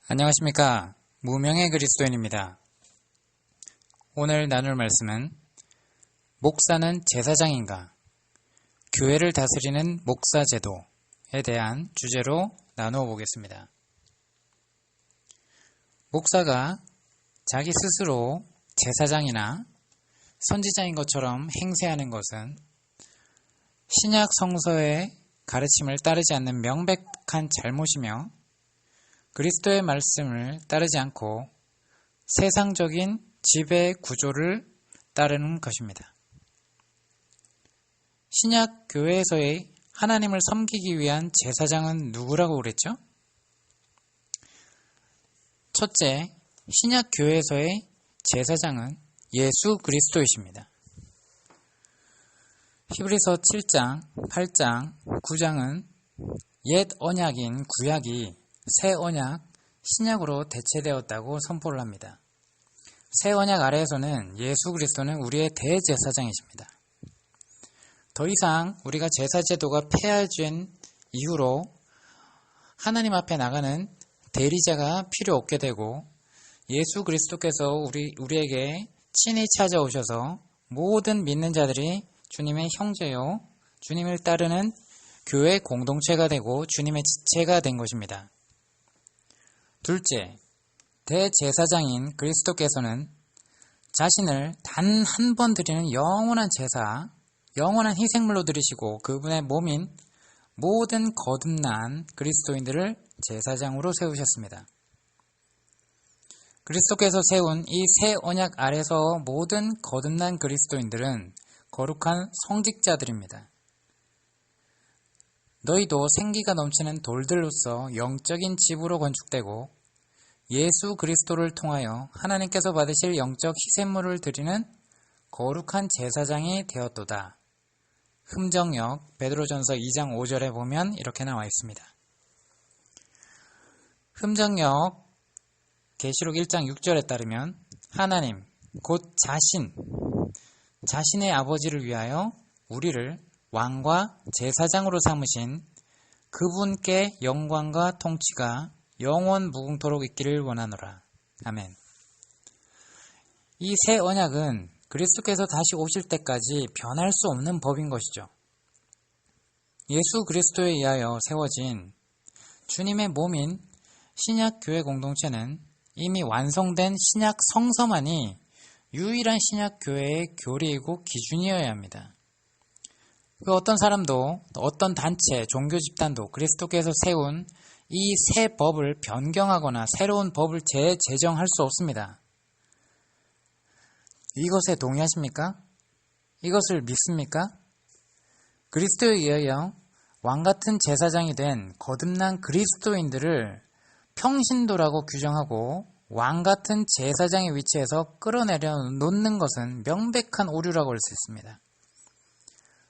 안녕하십니까. 무명의 그리스도인입니다. 오늘 나눌 말씀은 목사는 제사장인가? 교회를 다스리는 목사 제도에 대한 주제로 나누어 보겠습니다. 목사가 자기 스스로 제사장이나 선지자인 것처럼 행세하는 것은 신약 성서의 가르침을 따르지 않는 명백한 잘못이며 그리스도의 말씀을 따르지 않고 세상적인 지배 구조를 따르는 것입니다. 신약 교회에서의 하나님을 섬기기 위한 제사장은 누구라고 그랬죠? 첫째, 신약 교회에서의 제사장은 예수 그리스도이십니다. 히브리서 7장, 8장, 9장은 옛 언약인 구약이 새 언약, 신약으로 대체되었다고 선포를 합니다. 새 언약 아래에서는 예수 그리스도는 우리의 대제사장이십니다. 더 이상 우리가 제사제도가 폐하된 이후로 하나님 앞에 나가는 대리자가 필요 없게 되고 예수 그리스도께서 우리에게 친히 찾아오셔서 모든 믿는 자들이 주님의 형제요, 주님을 따르는 교회 공동체가 되고 주님의 지체가 된 것입니다. 둘째, 대제사장인 그리스도께서는 자신을 단 한 번 드리는 영원한 제사, 영원한 희생물로 드리시고 그분의 몸인 모든 거듭난 그리스도인들을 제사장으로 세우셨습니다. 그리스도께서 세운 이 새 언약 아래서 모든 거듭난 그리스도인들은 거룩한 성직자들입니다. 너희도 생기가 넘치는 돌들로서 영적인 집으로 건축되고 예수 그리스도를 통하여 하나님께서 받으실 영적 희생물을 드리는 거룩한 제사장이 되었도다. 흠정역 베드로전서 2장 5절에 보면 이렇게 나와 있습니다. 흠정역 계시록 1장 6절에 따르면 하나님 곧 자신의 아버지를 위하여 우리를 왕과 제사장으로 삼으신 그분께 영광과 통치가 영원 무궁토록 있기를 원하노라. 아멘. 이 새 언약은 그리스도께서 다시 오실 때까지 변할 수 없는 법인 것이죠. 예수 그리스도에 의하여 세워진 주님의 몸인 신약 교회 공동체는 이미 완성된 신약 성서만이 유일한 신약 교회의 교리이고 기준이어야 합니다. 어떤 사람도 어떤 단체, 종교 집단도 그리스도께서 세운 이 새 법을 변경하거나 새로운 법을 재제정할 수 없습니다. 이것에 동의하십니까? 이것을 믿습니까? 그리스도에 의하여 왕같은 제사장이 된 거듭난 그리스도인들을 평신도라고 규정하고 왕같은 제사장의 위치에서 끌어내려 놓는 것은 명백한 오류라고 할 수 있습니다.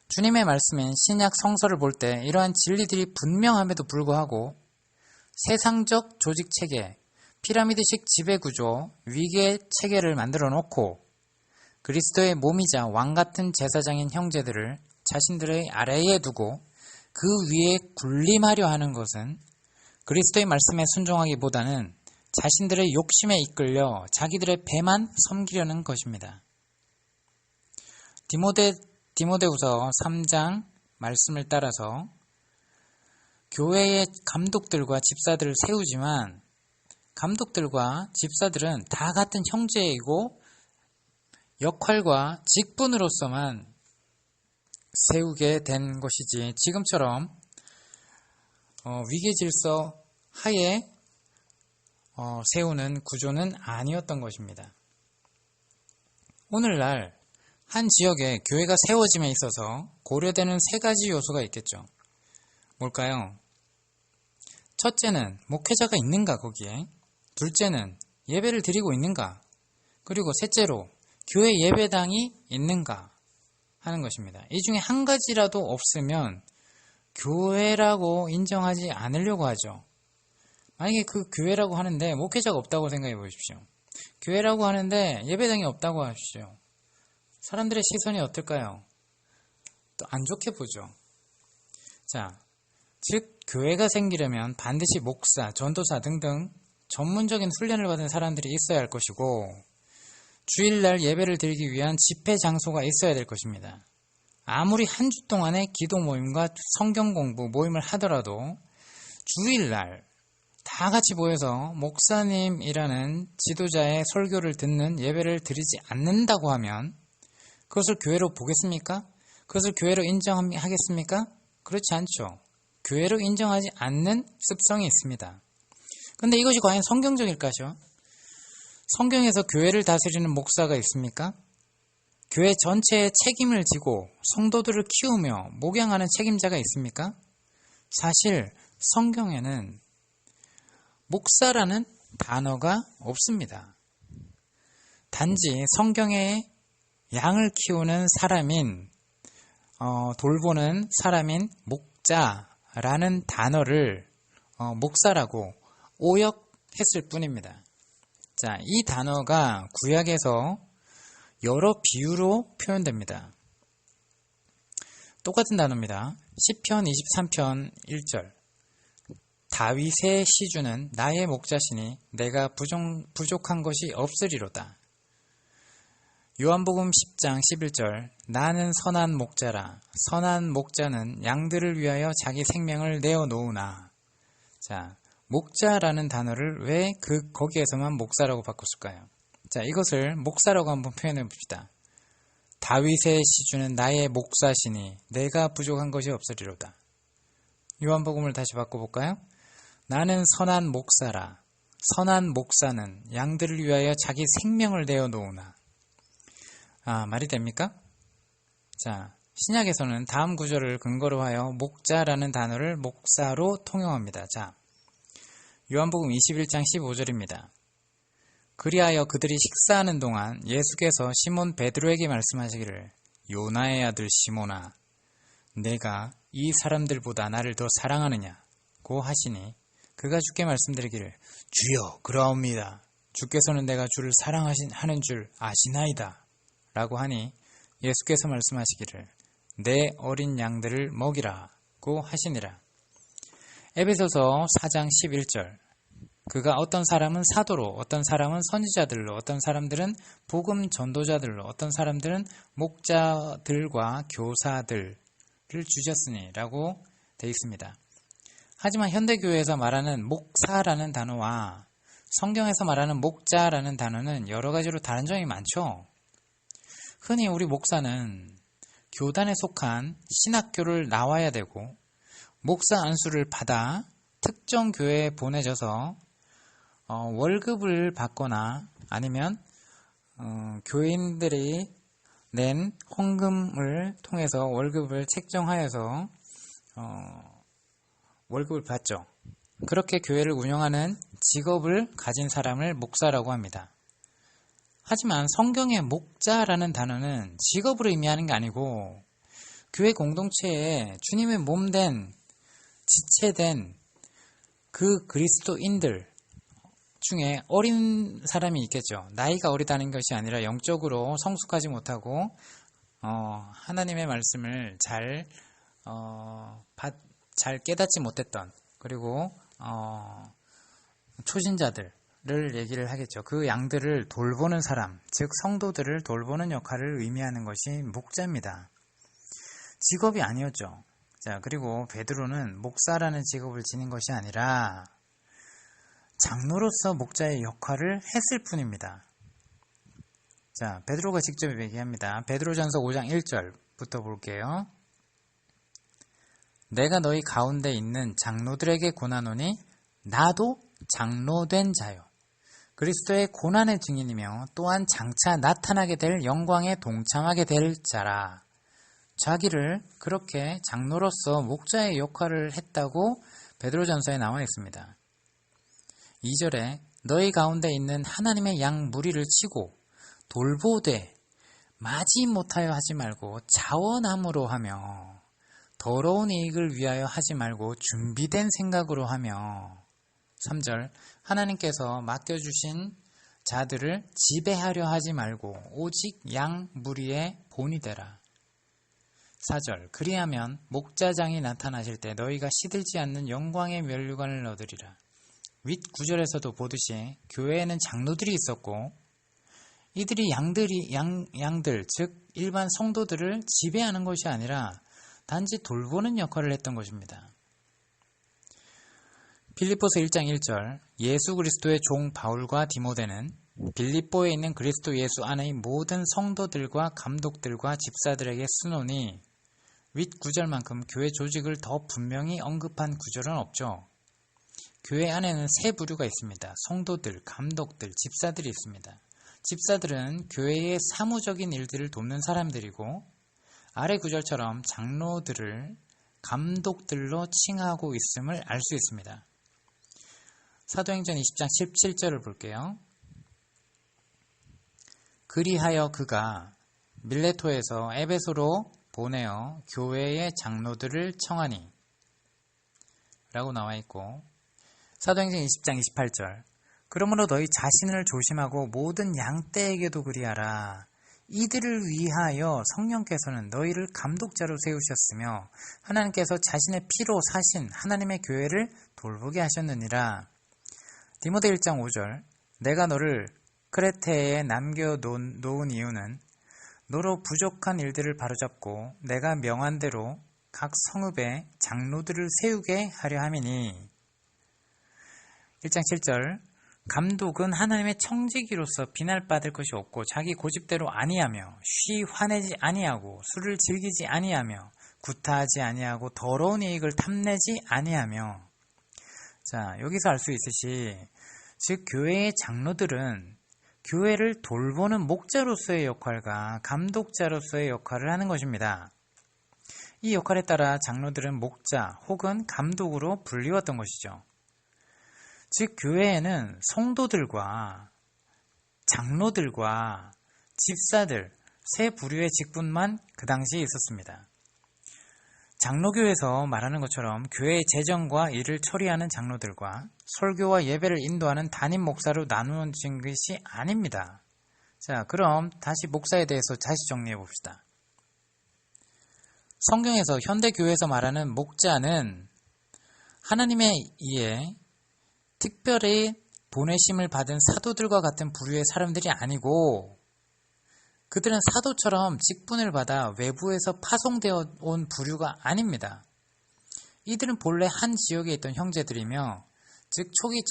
주님의 말씀인 신약 성서를 볼 때 이러한 진리들이 분명함에도 불구하고 세상적 조직 체계, 피라미드식 지배구조, 위계 체계를 만들어 놓고 그리스도의 몸이자 왕같은 제사장인 형제들을 자신들의 아래에 두고 그 위에 군림하려 하는 것은 그리스도의 말씀에 순종하기보다는 자신들의 욕심에 이끌려 자기들의 배만 섬기려는 것입니다. 디모데후서 3장 말씀을 따라서 교회의 감독들과 집사들을 세우지만 감독들과 집사들은 다 같은 형제이고 역할과 직분으로서만 세우게 된 것이지 지금처럼 위계질서 하에 세우는 구조는 아니었던 것입니다. 오늘날 한 지역에 교회가 세워짐에 있어서 고려되는 세 가지 요소가 있겠죠. 뭘까요? 첫째는 목회자가 있는가 거기에, 둘째는 예배를 드리고 있는가, 그리고 셋째로 교회 예배당이 있는가 하는 것입니다. 이 중에 한 가지라도 없으면 교회라고 인정하지 않으려고 하죠. 만약에 그 교회라고 하는데 목회자가 없다고 생각해 보십시오. 교회라고 하는데 예배당이 없다고 하십시오. 사람들의 시선이 어떨까요? 또 안 좋게 보죠. 자, 즉 교회가 생기려면 반드시 목사, 전도사 등등 전문적인 훈련을 받은 사람들이 있어야 할 것이고 주일날 예배를 드리기 위한 집회 장소가 있어야 될 것입니다. 아무리 한 주 동안의 기도 모임과 성경 공부 모임을 하더라도 주일날 다 같이 모여서 목사님이라는 지도자의 설교를 듣는 예배를 드리지 않는다고 하면 그것을 교회로 보겠습니까? 그것을 교회로 인정하겠습니까? 그렇지 않죠. 교회로 인정하지 않는 습성이 있습니다. 그런데 이것이 과연 성경적일까요? 성경에서 교회를 다스리는 목사가 있습니까? 교회 전체의 책임을 지고 성도들을 키우며 목양하는 책임자가 있습니까? 사실 성경에는 목사라는 단어가 없습니다. 단지 성경의 양을 키우는 사람인 돌보는 사람인 목자라는 단어를 목사라고 오역했을 뿐입니다. 자, 이 단어가 구약에서 여러 비유로 표현됩니다. 똑같은 단어입니다. 시편 23편 1절 다윗의 시주는 나의 목자시니 내가 부족한 것이 없으리로다. 요한복음 10장 11절 나는 선한 목자라 선한 목자는 양들을 위하여 자기 생명을 내어놓으나. 자, 목자라는 단어를 왜 거기에서만 목사라고 바꿨을까요? 자, 이것을 목사라고 한번 표현해 봅시다. 다윗의 시주는 나의 목사시니 내가 부족한 것이 없으리로다. 요한복음을 다시 바꿔볼까요? 나는 선한 목사라 선한 목사는 양들을 위하여 자기 생명을 내어놓으나. 말이 됩니까? 자, 신약에서는 다음 구절을 근거로 하여 목자라는 단어를 목사로 통용합니다. 자, 요한복음 21장 15절입니다. 그리하여 그들이 식사하는 동안 예수께서 시몬 베드로에게 말씀하시기를 요나의 아들 시몬아 내가 이 사람들보다 나를 더 사랑하느냐고 하시니 그가 주께 말씀드리기를 주여 그러옵니다. 주께서는 내가 주를 사랑하는 줄 아시나이다 라고 하니 예수께서 말씀하시기를 내 어린 양들을 먹이라고 하시니라. 에베소서 4장 11절 그가 어떤 사람은 사도로 어떤 사람은 선지자들로 어떤 사람들은 복음 전도자들로 어떤 사람들은 목자들과 교사들을 주셨으니 라고 되어 있습니다. 하지만 현대교회에서 말하는 목사라는 단어와 성경에서 말하는 목자라는 단어는 여러 가지로 다른 점이 많죠. 흔히 우리 목사는 교단에 속한 신학교를 나와야 되고 목사 안수를 받아 특정 교회에 보내져서 월급을 받거나 아니면 교인들이 낸 헌금을 통해서 월급을 책정하여서 월급을 받죠. 그렇게 교회를 운영하는 직업을 가진 사람을 목사라고 합니다. 하지만 성경의 목자라는 단어는 직업을 의미하는 게 아니고 교회 공동체에 주님의 몸된 지체된 그 그리스도인들 중에 어린 사람이 있겠죠. 나이가 어리다는 것이 아니라 영적으로 성숙하지 못하고 하나님의 말씀을 잘 깨닫지 못했던 그리고 초신자들을 얘기를 하겠죠. 그 양들을 돌보는 사람, 즉 성도들을 돌보는 역할을 의미하는 것이 목자입니다. 직업이 아니었죠. 자, 그리고 베드로는 목사라는 직업을 지닌 것이 아니라 장로로서 목자의 역할을 했을 뿐입니다. 자, 베드로가 직접 얘기합니다. 베드로전서 5장 1절부터 볼게요. 내가 너희 가운데 있는 장로들에게 고나노니 나도 장로된 자요. 그리스도의 고난의 증인이며 또한 장차 나타나게 될 영광에 동참하게 될 자라. 자기를 그렇게 장로로서 목자의 역할을 했다고 베드로전서에 나와 있습니다. 2절에 너희 가운데 있는 하나님의 양 무리를 치고 돌보되 마지 못하여 하지 말고 자원함으로 하며 더러운 이익을 위하여 하지 말고 준비된 생각으로 하며 3절 하나님께서 맡겨주신 자들을 지배하려 하지 말고 오직 양 무리의 본이 되라. 4절 그리하면 목자장이 나타나실 때 너희가 시들지 않는 영광의 면류관을 얻으리라. 윗 구절에서도 보듯이 교회에는 장로들이 있었고 이들이 양들, 즉 일반 성도들을 지배하는 것이 아니라 단지 돌보는 역할을 했던 것입니다. 빌립보서 1장 1절 예수 그리스도의 종 바울과 디모데는 빌립보에 있는 그리스도 예수 안의 모든 성도들과 감독들과 집사들에게 쓰노니 윗 구절만큼 교회 조직을 더 분명히 언급한 구절은 없죠. 교회 안에는 세 부류가 있습니다. 성도들, 감독들, 집사들이 있습니다. 집사들은 교회의 사무적인 일들을 돕는 사람들이고 아래 구절처럼 장로들을 감독들로 칭하고 있음을 알 수 있습니다. 사도행전 20장 17절을 볼게요. 그리하여 그가 밀레토에서 에베소로 보내어 교회의 장로들을 청하니 라고 나와 있고 사도행전 20장 28절 그러므로 너희 자신을 조심하고 모든 양떼에게도 그리하라. 이들을 위하여 성령께서는 너희를 감독자로 세우셨으며 하나님께서 자신의 피로 사신 하나님의 교회를 돌보게 하셨느니라. 디모데 1장 5절 내가 너를 크레테에 남겨놓은 이유는 너로 부족한 일들을 바로잡고 내가 명한 대로 각 성읍에 장로들을 세우게 하려 함이니 1장 7절 감독은 하나님의 청지기로서 비난받을 것이 없고 자기 고집대로 아니하며 쉬 화내지 아니하고 술을 즐기지 아니하며 구타하지 아니하고 더러운 이익을 탐내지 아니하며 자 여기서 알 수 있듯이 즉 교회의 장로들은 교회를 돌보는 목자로서의 역할과 감독자로서의 역할을 하는 것입니다. 이 역할에 따라 장로들은 목자 혹은 감독으로 불리웠던 것이죠. 즉 교회에는 성도들과 장로들과 집사들 세 부류의 직분만 그 당시에 있었습니다. 장로교에서 말하는 것처럼 교회의 재정과 일을 처리하는 장로들과 설교와 예배를 인도하는 담임 목사로 나누어진 것이 아닙니다. 자, 그럼 다시 목사에 대해서 다시 정리해 봅시다. 성경에서 현대교회에서 말하는 목자는 하나님의 의에 특별히 보내심을 받은 사도들과 같은 부류의 사람들이 아니고 그들은 사도처럼 직분을 받아 외부에서 파송되어 온 부류가 아닙니다. 이들은 본래 한 지역에 있던 형제들이며 즉 초기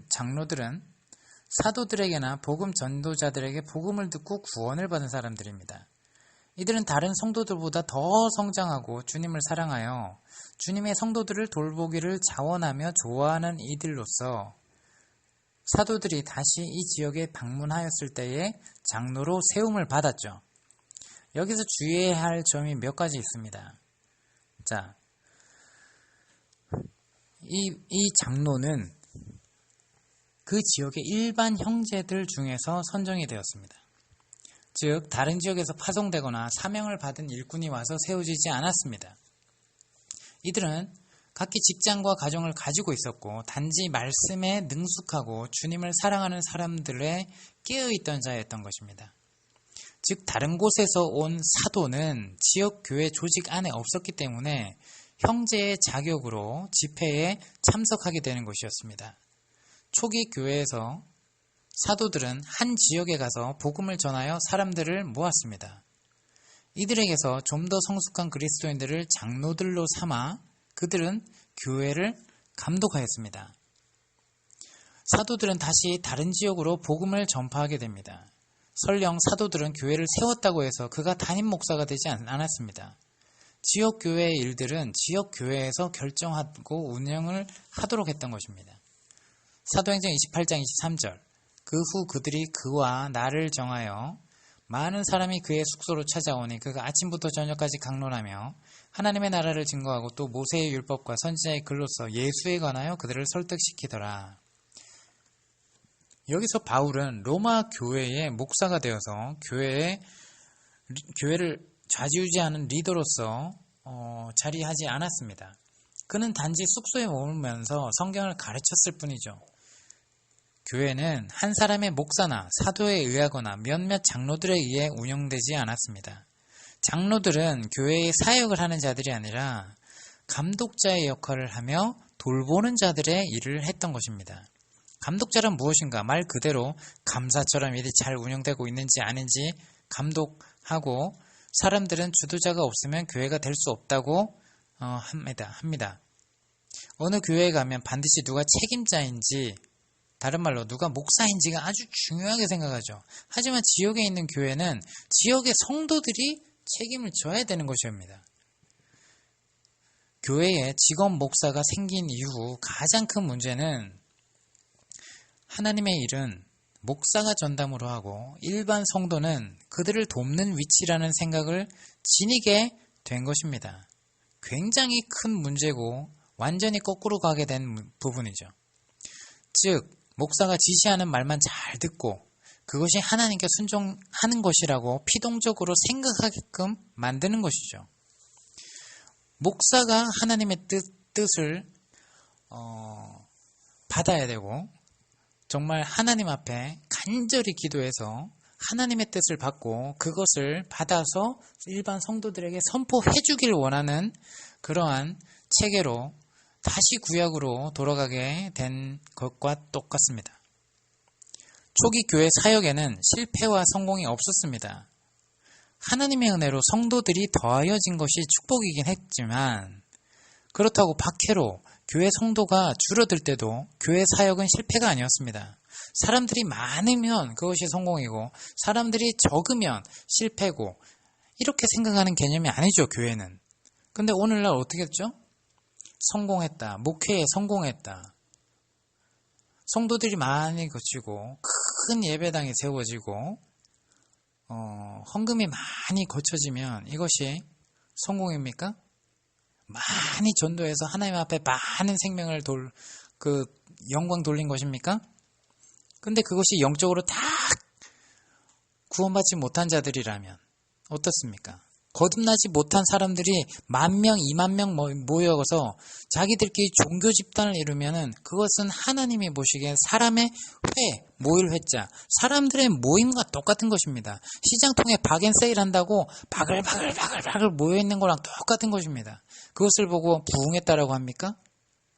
장로들은 사도들에게나 복음 전도자들에게 복음을 듣고 구원을 받은 사람들입니다. 이들은 다른 성도들보다 더 성장하고 주님을 사랑하여 주님의 성도들을 돌보기를 자원하며 좋아하는 이들로서 사도들이 다시 이 지역에 방문하였을 때에 장로로 세움을 받았죠. 여기서 주의해야 할 점이 몇 가지 있습니다. 자, 이 장로는 그 지역의 일반 형제들 중에서 선정이 되었습니다. 즉 다른 지역에서 파송되거나 사명을 받은 일꾼이 와서 세워지지 않았습니다. 이들은 각기 직장과 가정을 가지고 있었고 단지 말씀에 능숙하고 주님을 사랑하는 사람들에 깨어있던 자였던 것입니다. 즉 다른 곳에서 온 사도는 지역 교회 조직 안에 없었기 때문에 형제의 자격으로 집회에 참석하게 되는 것이었습니다. 초기 교회에서 사도들은 한 지역에 가서 복음을 전하여 사람들을 모았습니다. 이들에게서 좀 더 성숙한 그리스도인들을 장로들로 삼아 그들은 교회를 감독하였습니다. 사도들은 다시 다른 지역으로 복음을 전파하게 됩니다. 설령 사도들은 교회를 세웠다고 해서 그가 담임 목사가 되지 않았습니다. 지역 교회의 일들은 지역 교회에서 결정하고 운영을 하도록 했던 것입니다. 사도행전 28장 23절 그 후 그들이 그와 나를 정하여 많은 사람이 그의 숙소로 찾아오니 그가 아침부터 저녁까지 강론하며 하나님의 나라를 증거하고 또 모세의 율법과 선지자의 글로서 예수에 관하여 그들을 설득시키더라. 여기서 바울은 로마 교회의 목사가 되어서 교회를 좌지우지하는 리더로서 자리하지 않았습니다. 그는 단지 숙소에 머물면서 성경을 가르쳤을 뿐이죠. 교회는 한 사람의 목사나 사도에 의하거나 몇몇 장로들에 의해 운영되지 않았습니다. 장로들은 교회의 사역을 하는 자들이 아니라 감독자의 역할을 하며 돌보는 자들의 일을 했던 것입니다. 감독자란 무엇인가? 말 그대로 감사처럼 일이 잘 운영되고 있는지 아닌지 감독하고, 사람들은 주도자가 없으면 교회가 될 수 없다고 합니다. 어느 교회에 가면 반드시 누가 책임자인지, 다른 말로 누가 목사인지가 아주 중요하게 생각하죠. 하지만 지역에 있는 교회는 지역의 성도들이 책임을 져야 되는 것입니다. 교회에 직업 목사가 생긴 이후 가장 큰 문제는 하나님의 일은 목사가 전담으로 하고 일반 성도는 그들을 돕는 위치라는 생각을 지니게 된 것입니다. 굉장히 큰 문제고 완전히 거꾸로 가게 된 부분이죠. 즉, 목사가 지시하는 말만 잘 듣고 그것이 하나님께 순종하는 것이라고 피동적으로 생각하게끔 만드는 것이죠. 목사가 하나님의 뜻을 받아야 되고, 정말 하나님 앞에 간절히 기도해서 하나님의 뜻을 받고 그것을 받아서 일반 성도들에게 선포해 주길 원하는 그러한 체계로 다시 구약으로 돌아가게 된 것과 똑같습니다. 초기 교회 사역에는 실패와 성공이 없었습니다. 하나님의 은혜로 성도들이 더하여진 것이 축복이긴 했지만, 그렇다고 박해로 교회 성도가 줄어들 때도 교회 사역은 실패가 아니었습니다. 사람들이 많으면 그것이 성공이고 사람들이 적으면 실패고, 이렇게 생각하는 개념이 아니죠, 교회는. 근데 오늘날 어떻게 했죠? 성공했다, 목회에 성공했다, 성도들이 많이 거치고 큰 예배당이 세워지고 헌금이 많이 거쳐지면 이것이 성공입니까? 많이 전도해서 하나님 앞에 많은 생명을 영광 돌린 것입니까? 근데 그것이 영적으로 다 구원받지 못한 자들이라면 어떻습니까? 거듭나지 못한 사람들이 10,000명, 20,000명 모여서 자기들끼리 종교 집단을 이루면은 그것은 하나님이 보시기엔 사람의 모일 회자, 사람들의 모임과 똑같은 것입니다. 시장통에 박앤세일 한다고 바글바글 모여있는 거랑 똑같은 것입니다. 그것을 보고 부흥했다라고 합니까?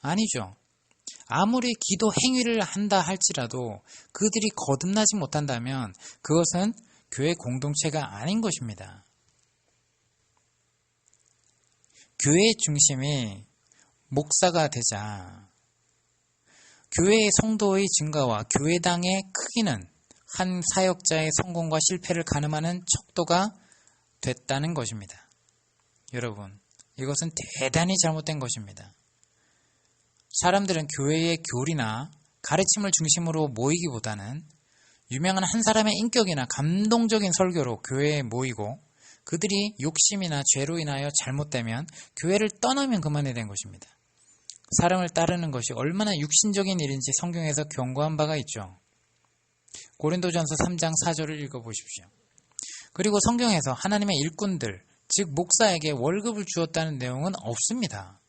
아니죠. 아무리 기도 행위를 한다 할지라도 그들이 거듭나지 못한다면 그것은 교회 공동체가 아닌 것입니다. 교회의 중심이 목사가 되자 교회의 성도의 증가와 교회당의 크기는 한 사역자의 성공과 실패를 가늠하는 척도가 됐다는 것입니다. 여러분, 이것은 대단히 잘못된 것입니다. 사람들은 교회의 교리나 가르침을 중심으로 모이기보다는 유명한 한 사람의 인격이나 감동적인 설교로 교회에 모이고, 그들이 욕심이나 죄로 인하여 잘못되면 교회를 떠나면 그만이 된 것입니다. 사람을 따르는 것이 얼마나 육신적인 일인지 성경에서 경고한 바가 있죠. 고린도전서 3장 4절을 읽어보십시오. 그리고 성경에서 하나님의 일꾼들, 즉 목사에게 월급을 주었다는 내용은 없습니다.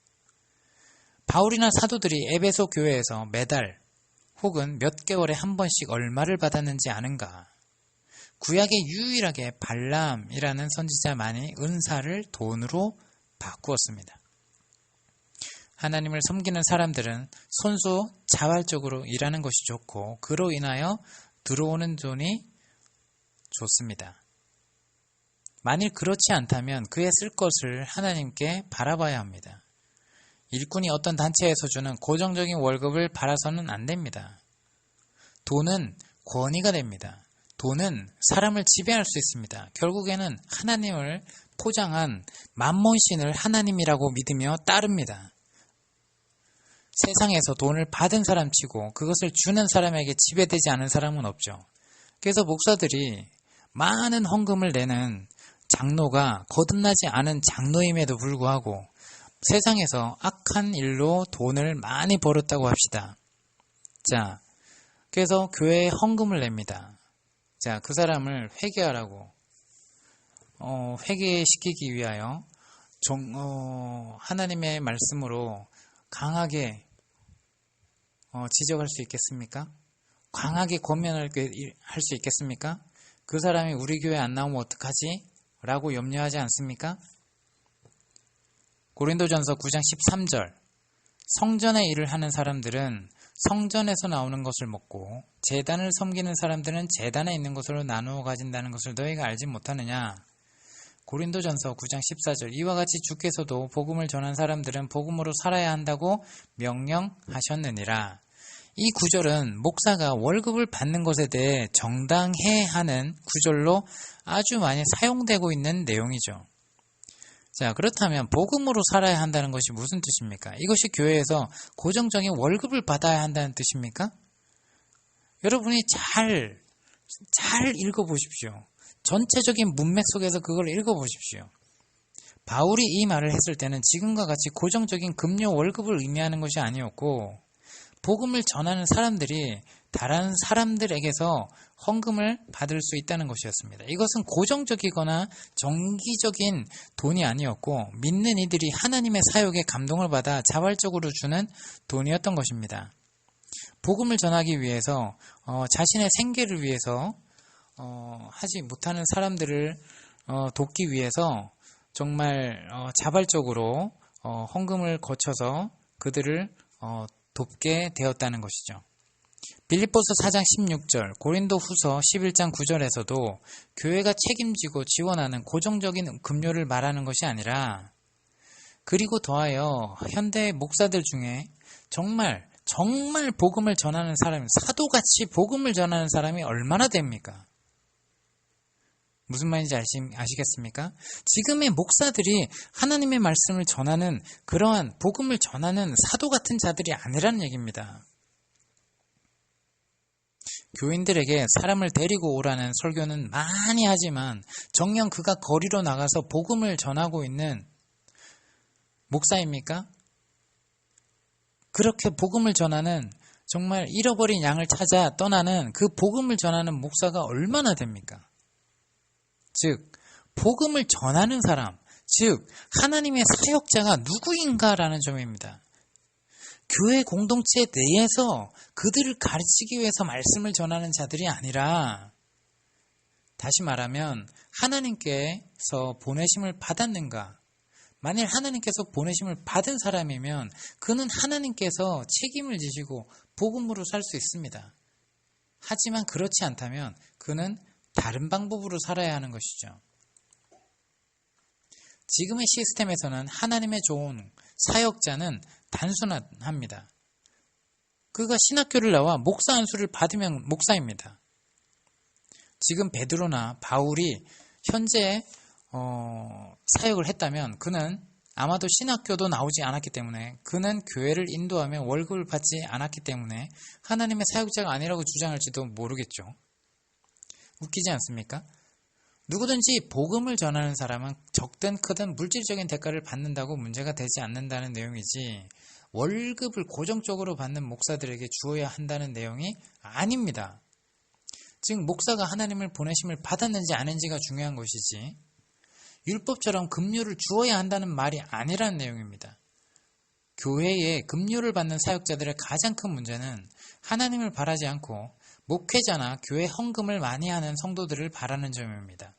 바울이나 사도들이 에베소 교회에서 매달 혹은 몇 개월에 한 번씩 얼마를 받았는지 아는가? 구약에 유일하게 발람이라는 선지자만이 은사를 돈으로 바꾸었습니다. 하나님을 섬기는 사람들은 손수 자발적으로 일하는 것이 좋고 그로 인하여 들어오는 돈이 좋습니다. 만일 그렇지 않다면 그의 쓸 것을 하나님께 바라봐야 합니다. 일꾼이 어떤 단체에서 주는 고정적인 월급을 바라서는 안 됩니다. 돈은 권위가 됩니다. 돈은 사람을 지배할 수 있습니다. 결국에는 하나님을 포장한 만몬신을 하나님이라고 믿으며 따릅니다. 세상에서 돈을 받은 사람 치고 그것을 주는 사람에게 지배되지 않은 사람은 없죠. 그래서 목사들이 많은 헌금을 내는 장로가 거듭나지 않은 장로임에도 불구하고 세상에서 악한 일로 돈을 많이 벌었다고 합시다. 자, 그래서 교회에 헌금을 냅니다. 자, 그 사람을 회개하라고 회개시키기 위하여 하나님의 말씀으로 강하게 지적할 수 있겠습니까? 강하게 권면할 수 있겠습니까? 그 사람이 우리 교회 안 나오면 어떡하지? 라고 염려하지 않습니까? 고린도전서 9장 13절, 성전의 일을 하는 사람들은 성전에서 나오는 것을 먹고 제단을 섬기는 사람들은 제단에 있는 것으로 나누어 가진다는 것을 너희가 알지 못하느냐? 고린도전서 9장 14절 이와 같이 주께서도 복음을 전한 사람들은 복음으로 살아야 한다고 명령하셨느니라. 이 구절은 목사가 월급을 받는 것에 대해 정당해 하는 구절로 아주 많이 사용되고 있는 내용이죠. 자, 그렇다면 복음으로 살아야 한다는 것이 무슨 뜻입니까? 이것이 교회에서 고정적인 월급을 받아야 한다는 뜻입니까? 여러분이 잘 읽어보십시오. 전체적인 문맥 속에서 그걸 읽어보십시오. 바울이 이 말을 했을 때는 지금과 같이 고정적인 급료 월급을 의미하는 것이 아니었고 복음을 전하는 사람들이 다른 사람들에게서 헌금을 받을 수 있다는 것이었습니다. 이것은 고정적이거나 정기적인 돈이 아니었고 믿는 이들이 하나님의 사역에 감동을 받아 자발적으로 주는 돈이었던 것입니다. 복음을 전하기 위해서 자신의 생계를 위해서 하지 못하는 사람들을 돕기 위해서 정말 자발적으로 헌금을 거쳐서 그들을 돕게 되었다는 것이죠. 빌립보서 4장 16절, 고린도 후서 11장 9절에서도 교회가 책임지고 지원하는 고정적인 급료를 말하는 것이 아니라 그리고 더하여 현대 목사들 중에 정말 복음을 전하는 사람이 사도같이 복음을 전하는 사람이 얼마나 됩니까? 무슨 말인지 아시겠습니까? 지금의 목사들이 하나님의 말씀을 전하는 그러한 복음을 전하는 사도 같은 자들이 아니라는 얘기입니다. 교인들에게 사람을 데리고 오라는 설교는 많이 하지만 정녕 그가 거리로 나가서 복음을 전하고 있는 목사입니까? 그렇게 복음을 전하는 정말 잃어버린 양을 찾아 떠나는 그 복음을 전하는 목사가 얼마나 됩니까? 즉, 복음을 전하는 사람, 즉 하나님의 사역자가 누구인가라는 점입니다. 교회 공동체 내에서 그들을 가르치기 위해서 말씀을 전하는 자들이 아니라 다시 말하면 하나님께서 보내심을 받았는가? 만일 하나님께서 보내심을 받은 사람이면 그는 하나님께서 책임을 지시고 복음으로 살 수 있습니다. 하지만 그렇지 않다면 그는 다른 방법으로 살아야 하는 것이죠. 지금의 시스템에서는 하나님의 좋은 사역자는 단순합니다. 그가 신학교를 나와 목사 안수를 받으면 목사입니다. 지금 베드로나 바울이 현재 사역을 했다면 그는 아마도 신학교도 나오지 않았기 때문에 그는 교회를 인도하며 월급을 받지 않았기 때문에 하나님의 사역자가 아니라고 주장할지도 모르겠죠. 웃기지 않습니까? 누구든지 복음을 전하는 사람은 적든 크든 물질적인 대가를 받는다고 문제가 되지 않는다는 내용이지 월급을 고정적으로 받는 목사들에게 주어야 한다는 내용이 아닙니다. 즉 목사가 하나님을 보내심을 받았는지 아닌지가 중요한 것이지 율법처럼 급료를 주어야 한다는 말이 아니라는 내용입니다. 교회에 급료를 받는 사역자들의 가장 큰 문제는 하나님을 바라지 않고 목회자나 교회 헌금을 많이 하는 성도들을 바라는 점입니다.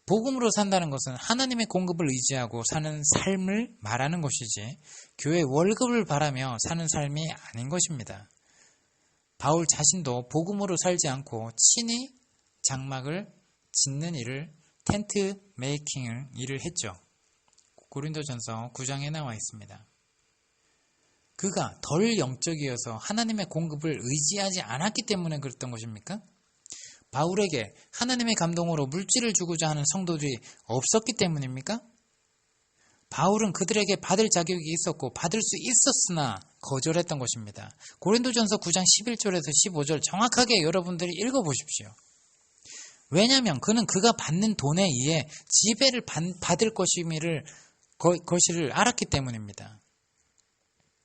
복음으로 산다는 것은 하나님의 공급을 의지하고 사는 삶을 말하는 것이지 교회 월급을 바라며 사는 삶이 아닌 것입니다. 바울 자신도 복음으로 살지 않고 친히 장막을 짓는 일을 텐트 메이킹 일을 했죠. 고린도전서 9장에 나와 있습니다. 그가 덜 영적이어서 하나님의 공급을 의지하지 않았기 때문에 그랬던 것입니까? 바울에게 하나님의 감동으로 물질을 주고자 하는 성도들이 없었기 때문입니까? 바울은 그들에게 받을 자격이 있었고 받을 수 있었으나 거절했던 것입니다. 고린도전서 9장 11절에서 15절 정확하게 여러분들이 읽어보십시오. 왜냐하면 그는 그가 받는 돈에 의해 지배를 받을 것임을 알았기 때문입니다.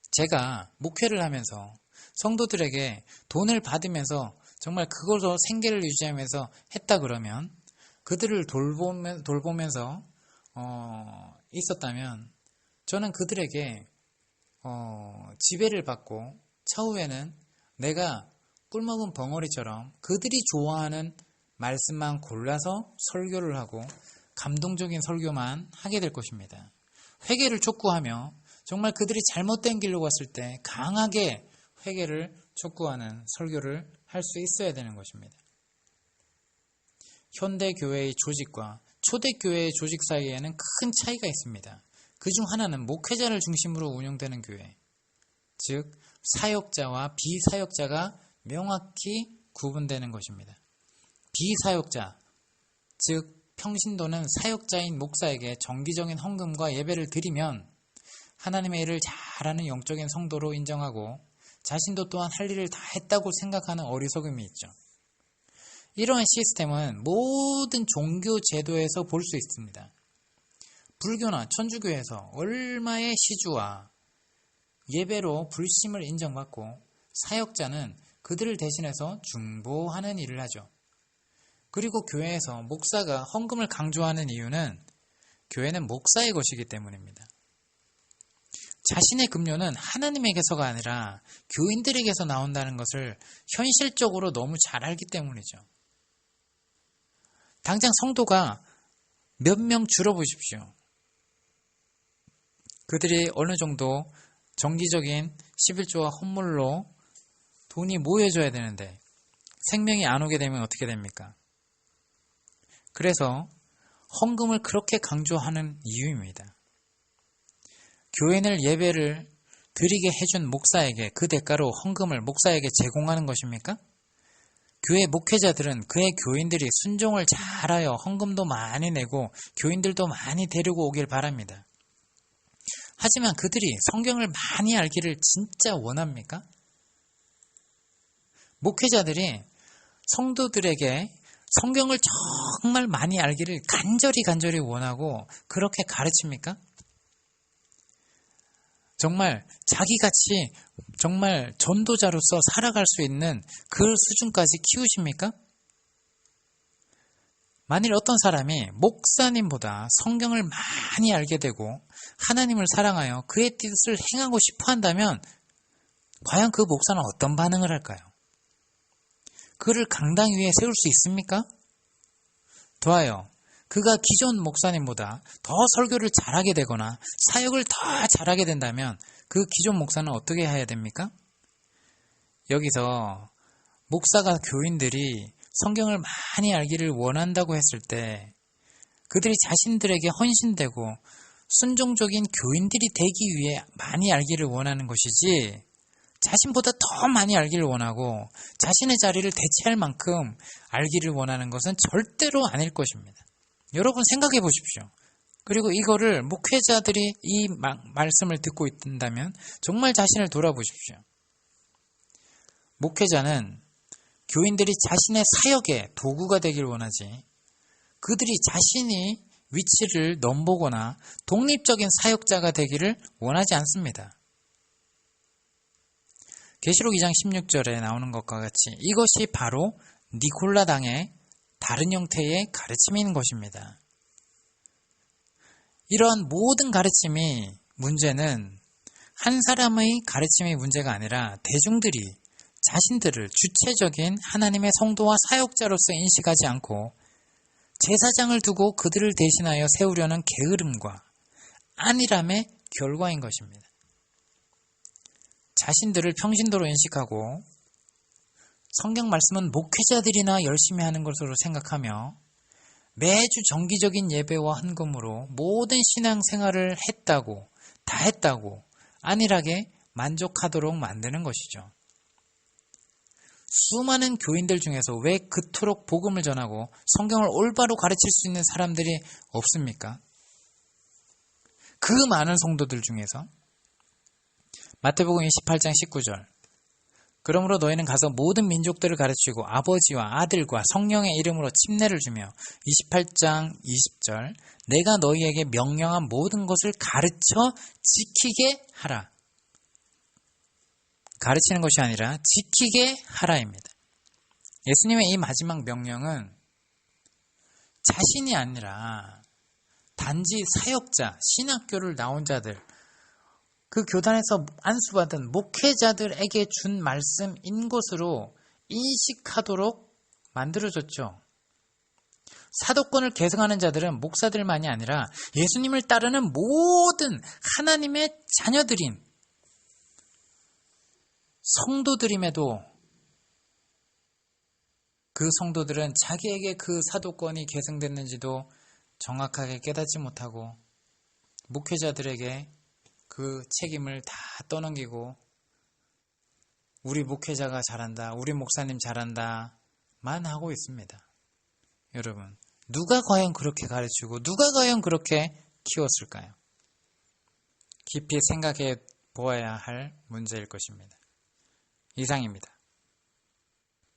제가 목회를 하면서 성도들에게 돈을 받으면서 정말 그걸로 생계를 유지하면서 했다 그러면 그들을 돌보면서 있었다면 저는 그들에게 지배를 받고 차후에는 내가 꿀먹은 벙어리처럼 그들이 좋아하는 말씀만 골라서 설교를 하고 감동적인 설교만 하게 될 것입니다. 회개를 촉구하며 정말 그들이 잘못된 길로 갔을 때 강하게 회개를 촉구하는 설교를 할 수 있어야 되는 것입니다. 현대 교회의 조직과 초대 교회의 조직 사이에는 큰 차이가 있습니다. 그중 하나는 목회자를 중심으로 운영되는 교회, 즉 사역자와 비사역자가 명확히 구분되는 것입니다. 비사역자, 즉 평신도는 사역자인 목사에게 정기적인 헌금과 예배를 드리면 하나님의 일을 잘하는 영적인 성도로 인정하고 자신도 또한 할 일을 다 했다고 생각하는 어리석음이 있죠. 이러한 시스템은 모든 종교 제도에서 볼 수 있습니다. 불교나 천주교에서 얼마의 시주와 예배로 불심을 인정받고 사역자는 그들을 대신해서 중보하는 일을 하죠. 그리고 교회에서 목사가 헌금을 강조하는 이유는 교회는 목사의 것이기 때문입니다. 자신의 급료는 하나님에게서가 아니라 교인들에게서 나온다는 것을 현실적으로 너무 잘 알기 때문이죠. 당장 성도가 몇 명 줄어보십시오. 그들이 어느 정도 정기적인 11조와 헌물로 돈이 모여져야 되는데 생명이 안 오게 되면 어떻게 됩니까? 그래서 헌금을 그렇게 강조하는 이유입니다. 교인을 예배를 드리게 해준 목사에게 그 대가로 헌금을 목사에게 제공하는 것입니까? 교회 목회자들은 그의 교인들이 순종을 잘하여 헌금도 많이 내고 교인들도 많이 데리고 오길 바랍니다. 하지만 그들이 성경을 많이 알기를 진짜 원합니까? 목회자들이 성도들에게 성경을 정말 많이 알기를 간절히 원하고 그렇게 가르칩니까? 정말 자기같이 정말 전도자로서 살아갈 수 있는 그 수준까지 키우십니까? 만일 어떤 사람이 목사님보다 성경을 많이 알게 되고 하나님을 사랑하여 그의 뜻을 행하고 싶어 한다면 과연 그 목사는 어떤 반응을 할까요? 그를 강당 위에 세울 수 있습니까? 더하여 그가 기존 목사님보다 더 설교를 잘하게 되거나 사역을 더 잘하게 된다면 그 기존 목사는 어떻게 해야 됩니까? 여기서 목사가 교인들이 성경을 많이 알기를 원한다고 했을 때 그들이 자신들에게 헌신되고 순종적인 교인들이 되기 위해 많이 알기를 원하는 것이지 자신보다 더 많이 알기를 원하고 자신의 자리를 대체할 만큼 알기를 원하는 것은 절대로 아닐 것입니다. 여러분 생각해 보십시오. 그리고 이거를 목회자들이 이 말씀을 듣고 있다면 정말 자신을 돌아보십시오. 목회자는 교인들이 자신의 사역의 도구가 되길 원하지 그들이 자신이 위치를 넘보거나 독립적인 사역자가 되기를 원하지 않습니다. 계시록 2장 16절에 나오는 것과 같이 이것이 바로 니콜라당의 다른 형태의 가르침인 것입니다. 이러한 모든 가르침이 문제는 한 사람의 가르침의 문제가 아니라 대중들이 자신들을 주체적인 하나님의 성도와 사역자로서 인식하지 않고 제사장을 두고 그들을 대신하여 세우려는 게으름과 안일함의 결과인 것입니다. 자신들을 평신도로 인식하고 성경 말씀은 목회자들이나 열심히 하는 것으로 생각하며 매주 정기적인 예배와 헌금으로 모든 신앙생활을 다 했다고 안일하게 만족하도록 만드는 것이죠. 수많은 교인들 중에서 왜 그토록 복음을 전하고 성경을 올바로 가르칠 수 있는 사람들이 없습니까? 그 많은 성도들 중에서 마태복음 28장 19절 그러므로 너희는 가서 모든 민족들을 가르치고 아버지와 아들과 성령의 이름으로 침례를 주며 28장 20절 내가 너희에게 명령한 모든 것을 가르쳐 지키게 하라. 가르치는 것이 아니라 지키게 하라입니다. 예수님의 이 마지막 명령은 자신이 아니라 단지 사역자, 신학교를 나온 자들, 그 교단에서 안수받은 목회자들에게 준 말씀인 것으로 인식하도록 만들어졌죠. 사도권을 계승하는 자들은 목사들만이 아니라 예수님을 따르는 모든 하나님의 자녀들인 성도들임에도 그 성도들은 자기에게 그 사도권이 계승됐는지도 정확하게 깨닫지 못하고 목회자들에게 그 책임을 다 떠넘기고 우리 목회자가 잘한다, 우리 목사님 잘한다 만 하고 있습니다. 여러분, 누가 과연 그렇게 가르치고 누가 과연 그렇게 키웠을까요? 깊이 생각해 보아야 할 문제일 것입니다. 이상입니다.